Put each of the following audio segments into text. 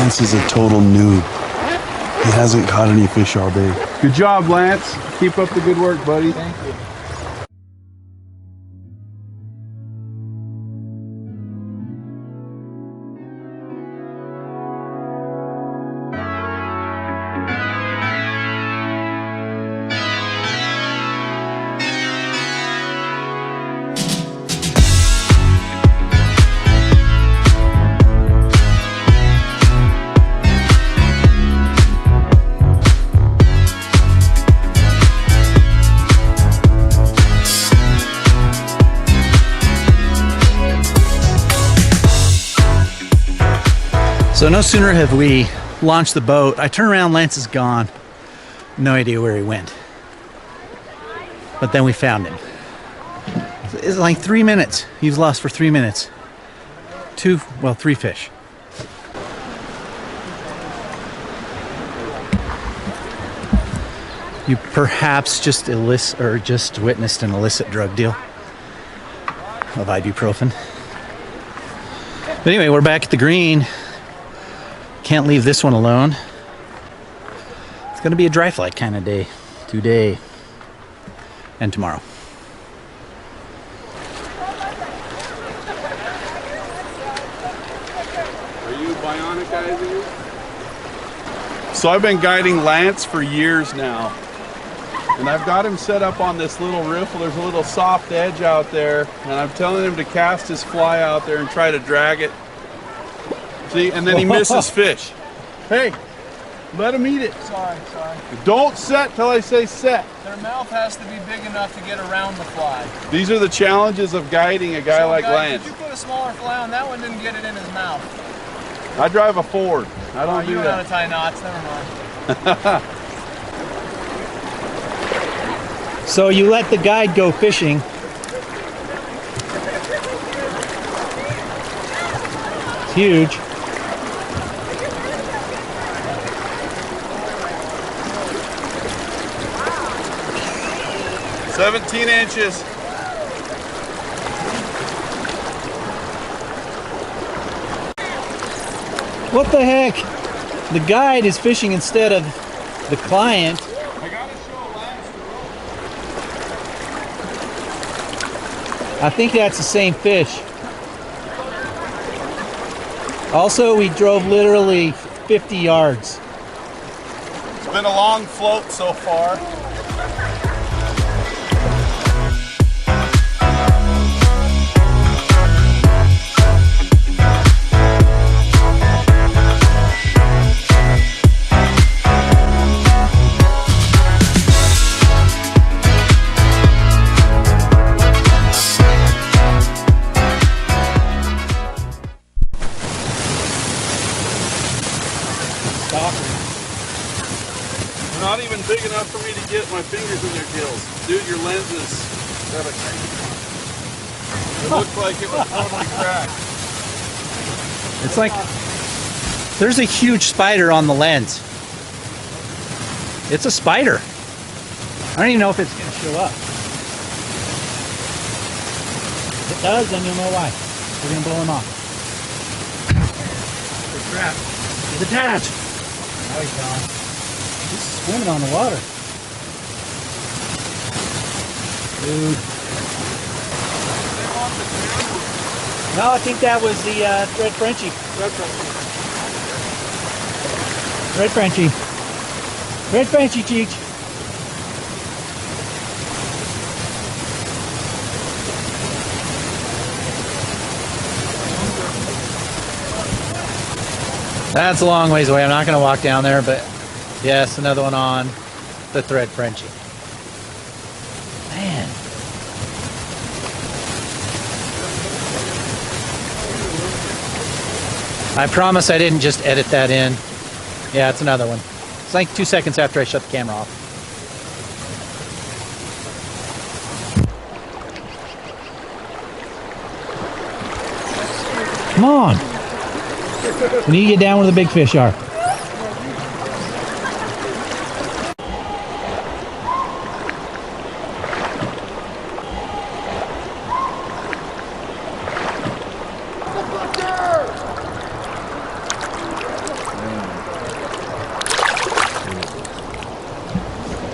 Lance is a total noob. He hasn't caught any fish all day. Good job, Lance. Keep up the good work, buddy. Thank you. So no sooner have we launched the boat, I turn around, Lance is gone. No idea where he went. But then we found him. It's like 3 minutes. He was lost for 3 minutes. Three fish. You perhaps just witnessed an illicit drug deal of ibuprofen. But anyway, we're back at the green. Can't leave this one alone. It's gonna be a dry fly kind of day today and tomorrow. Are you bionic guys? So I've been guiding Lance for years now. And I've got him set up on this little riffle. There's a little soft edge out there. And I'm telling him to cast his fly out there and try to drag it. See, and then he misses fish. Hey, let him eat it. Sorry. Don't set till I say set. Their mouth has to be big enough to get around the fly. These are the challenges of guiding a guy like Lance. Did you put a smaller fly on? That one didn't get it in his mouth. I drive a Ford. I don't do You know how to that. tie knots. Never mind. So you let the guide go fishing. It's huge. – 17 inches. What the heck? The guide is fishing instead of the client. I gotta show Lance the rope. I think that's the same fish. Also, we drove literally 50 yards. It's been a long float so far. They're not even big enough for me to get my fingers in their gills. Dude, your lenses got a crank. It looked like it was totally cracked. It's like there's a huge spider on the lens. It's a spider. I don't even know if it's going to show up. If it does, then you'll know why. We're going to blow him off. Good crap. He's attached. Now he's gone. He's swimming on the water. Dude. No, I think that was the Red Frenchie. Red Frenchie. Red Frenchie, Cheech. That's a long ways away. I'm not going to walk down there, but yes, another one on the Thread Frenchie. Man. I promise I didn't just edit that in. Yeah, it's another one. It's like 2 seconds after I shut the camera off. Come on. We need to get down where the big fish are.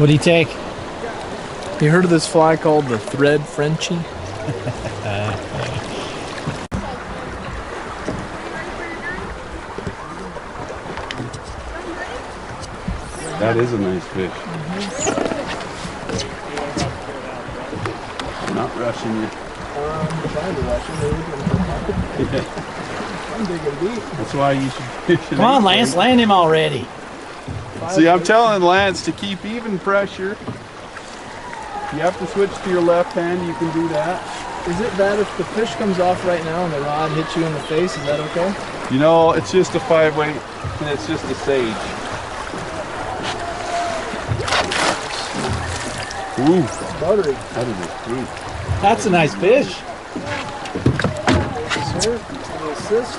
What'd he take? You heard of this fly called the thread Frenchie? That is a nice fish. I'm not rushing you. Trying to rush him. I'm digging deep. That's why you should fish it. Come on, Lance, land him already. See, I'm telling Lance to keep even pressure. If you have to switch to your left hand, you can do that. Is it bad if the fish comes off right now and the rod hits you in the face? Is that okay? You know, it's just a 5-weight and it's just a sage. Ooh, Buttery. that is a sweet. That's a nice fish. Sir, any assist?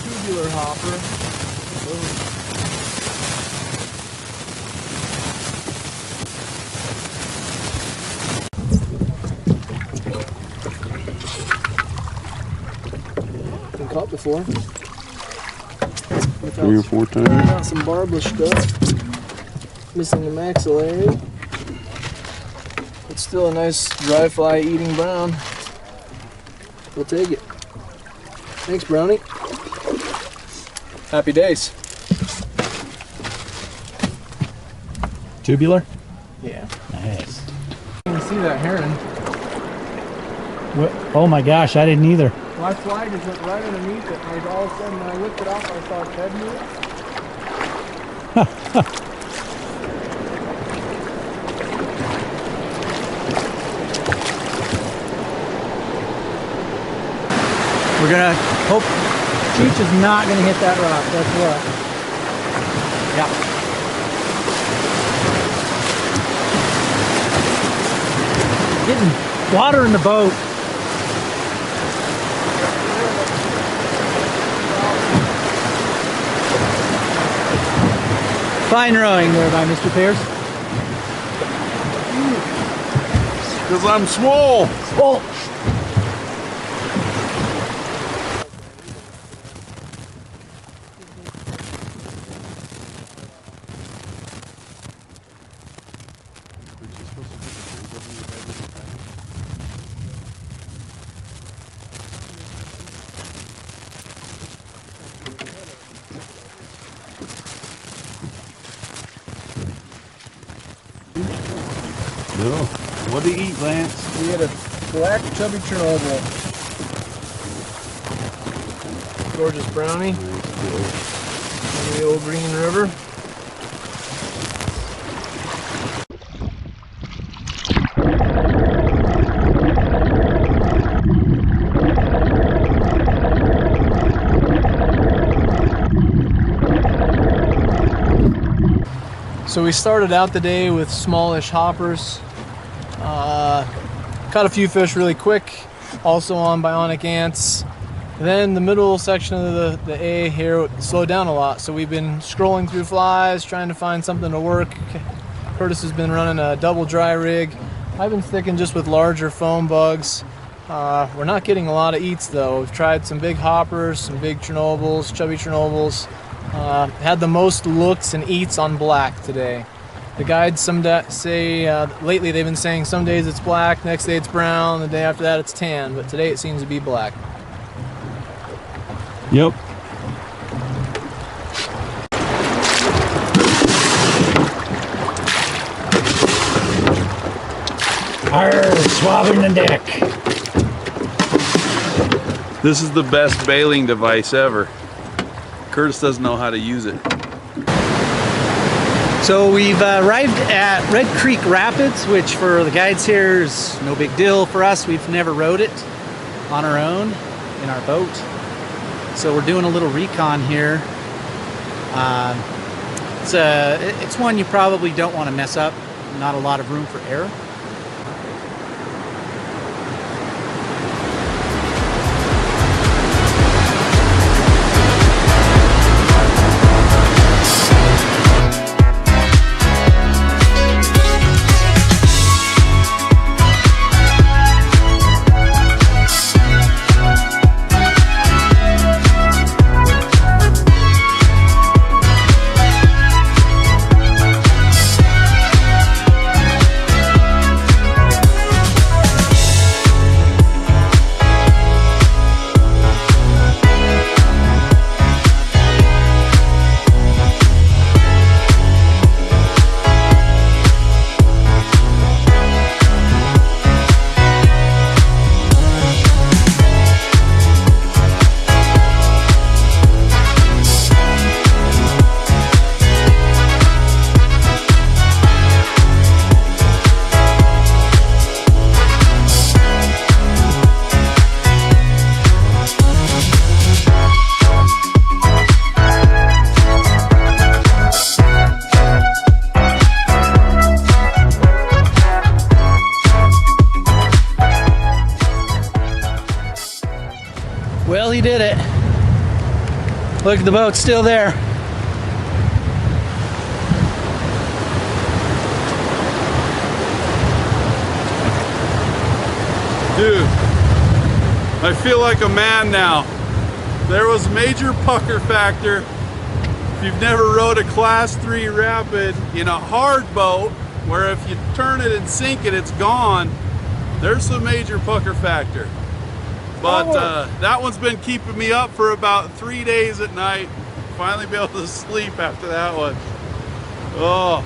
Tubular hopper. Been caught before. 3 or 4 times. Got some barbless stuff. Missing the maxillary. It's still a nice dry fly eating brown. We'll take it. Thanks, Brownie. Happy days. Tubular? Yeah. Nice. You can see that heron. What? Oh my gosh, I didn't either. My flag is right underneath it, and all of a sudden when I whipped it off, I saw its head move. We're gonna hope Cheech is not gonna hit that rock. That's what. Yeah. Getting water in the boat. Fine rowing there by Mr. Pierce. Because I'm small. Oh. No. What do you eat, Lance? We had a black chubby Chernobyl. Gorgeous brownie. In the old Green River. So we started out the day with smallish hoppers. Caught a few fish really quick, also on bionic ants. Then the middle section of the A here slowed down a lot, so we've been scrolling through flies, trying to find something to work. Curtis has been running a double dry rig. I've been sticking just with larger foam bugs. We're not getting a lot of eats though. We've tried some big hoppers, some big Chernobyls, chubby Chernobyls. Had the most looks and eats on black today. The guides say lately they've been saying some days it's black, next day it's brown, the day after that it's tan, but today it seems to be black. Yep. Arr, swabbing the deck. This is the best bailing device ever. Curtis doesn't know how to use it. So we've arrived at Red Creek Rapids, which for the guides here is no big deal. For us, we've never rode it on our own in our boat. So we're doing a little recon here. It's one you probably don't want to mess up. Not a lot of room for error. finally did it. Look, the boat's still there. Dude, I feel like a man now. There was major pucker factor. If you've never rode a class 3 rapid in a hard boat, where if you turn it and sink it, it's gone, there's some major pucker factor. But that one's been keeping me up for about 3 days at night. Finally be able to sleep after that one. Oh.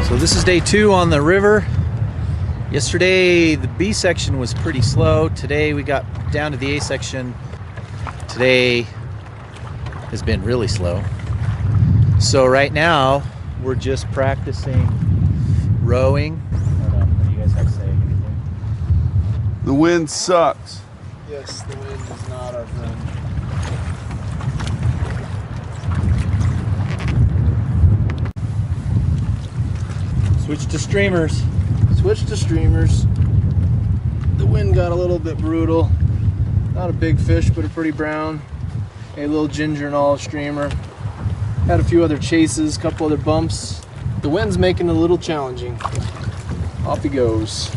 So this is day 2 on the river. Yesterday the B section was pretty slow. Today we got down to the A section. Today has been really slow. So right now we're just practicing rowing. I don't know, what do you guys have to say? Anything? The wind sucks. Yes, the wind is not our friend. Switch to streamers. Switch to streamers. The wind got a little bit brutal. Not a big fish, but a pretty brown. A little ginger and olive streamer. Had a few other chases, couple other bumps. The wind's making it a little challenging. Off he goes.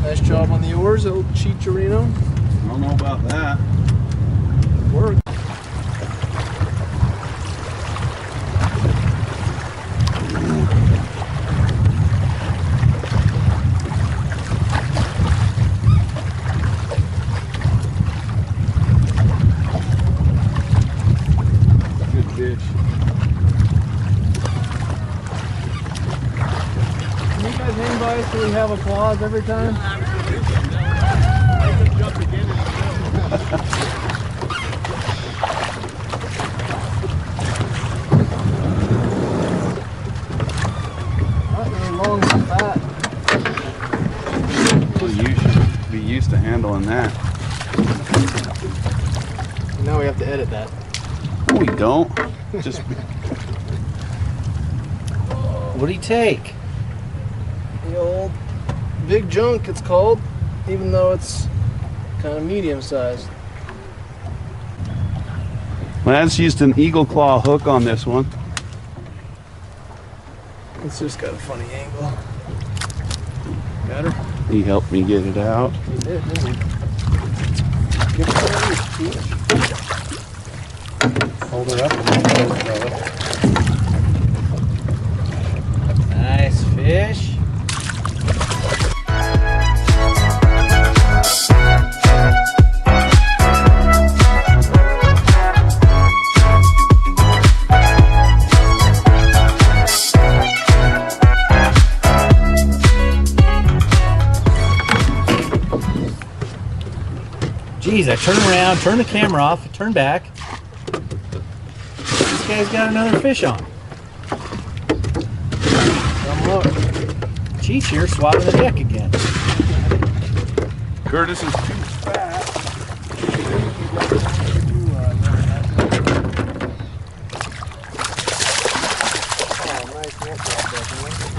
Nice job on the oars, old Chicharito. I don't know about that. Work. So we have applause every time. Not very long as that. Well, you should be used to handling that. Now we have to edit that. We don't. Just What do you take? The old big junk, it's called, even though it's kind of medium sized. Lance used an eagle claw hook on this one. It's just got a funny angle. Got her? He helped me get it out. He did, didn't he? Get her out of your fish. Hold her up and nice fish. Geez, I turn around, turn the camera off, turn back. This guy's got another fish on. Come look. Cheech here swabbing the deck again. Curtis is too fat.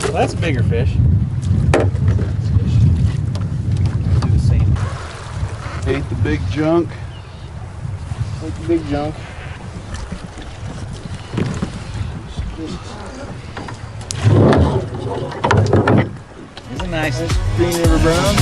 Well, that's a bigger fish. Do the same. Ate the big junk. Like the big junk. He's a nice Green River Brown.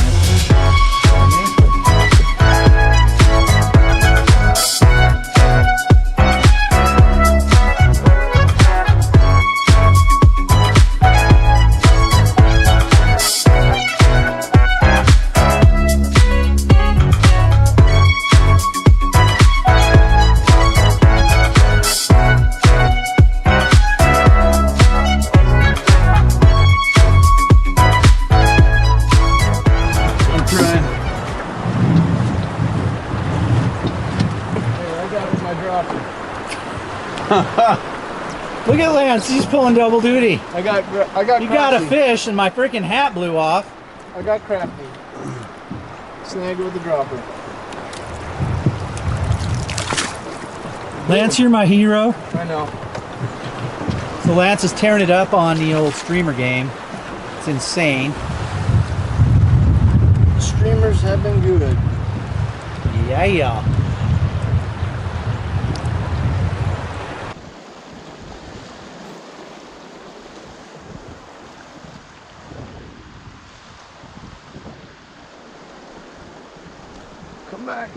Look at Lance, he's pulling double duty. I got You got a fish and my freaking hat blew off. I got crafty. Snagged with the dropper. Lance, you're my hero. I know. So Lance is tearing it up on the old streamer game. It's insane. The streamers have been good. Yeah. Come back.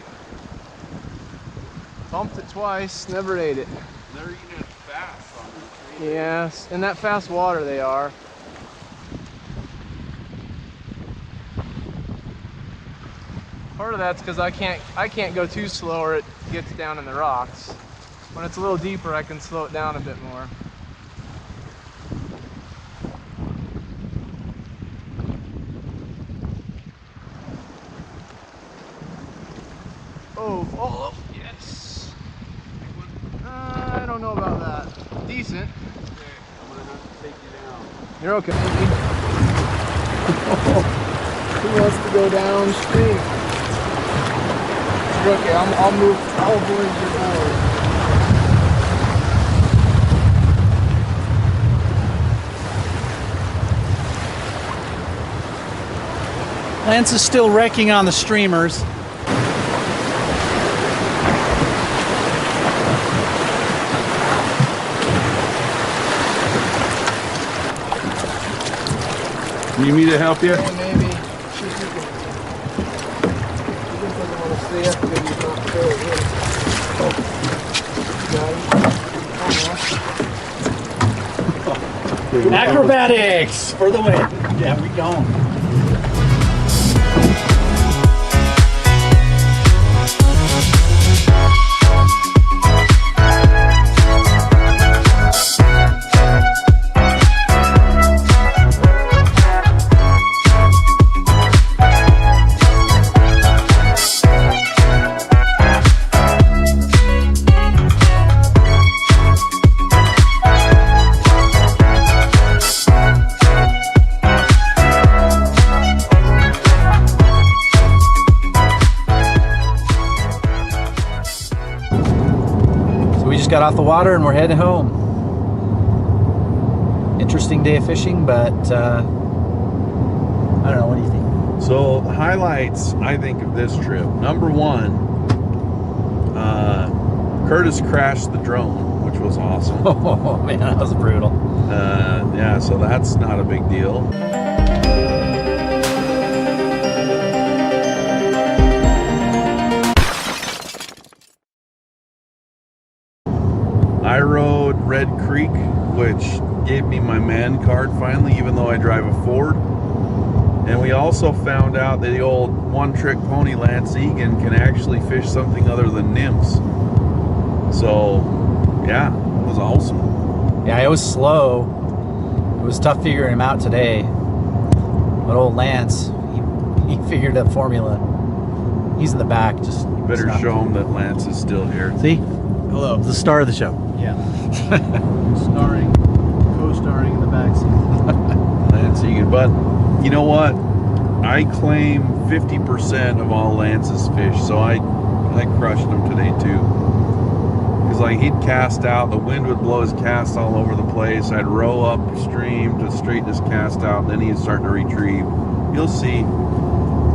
Bumped it twice, never ate it. They're eating it fast on the tree. Yes, in that fast water they are. Part of that's because I can't go too slow or it gets down in the rocks. When it's a little deeper, I can slow it down a bit more. Oh, yes. I don't know about that. Decent. Okay, I'm gonna have to take you down. You're okay. Who wants to go downstream? You're okay. I'll move. I'll avoid your board. Lance is still wrecking on the streamers. Need me to help you? Yeah, maybe. See if you can. He just doesn't want to stay up because he's not sure. Acrobatics for the win. Yeah, we going. Got off the water and we're heading home. Interesting day of fishing, but I don't know. What do you think? So highlights, I think, of this trip. Number one, Curtis crashed the drone, which was awesome. Oh man, that was brutal. Yeah, so that's not a big deal. I rode Red Creek, which gave me my man card finally, even though I drive a Ford. And we also found out that the old one-trick pony Lance Egan can actually fish something other than nymphs. So, yeah, it was awesome. Yeah, it was slow. It was tough figuring him out today. But old Lance, he figured a formula. He's in the back, just Better stop. show him that Lance is still here. See? Hello. The star of the show. Yeah. Co-starring in the backseat. Lance Egan. But you know what? I claim 50% of all Lance's fish, so I crushed him today too. Because like he'd cast out, the wind would blow his cast all over the place. I'd row upstream to straighten his cast out, and then he'd start to retrieve. You'll see, you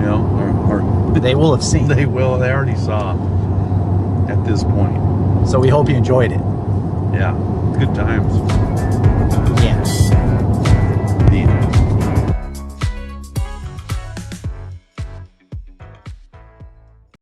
know, or They will have seen. they will. They already saw at this point. So we hope you enjoyed it. Yeah, good times. Yeah.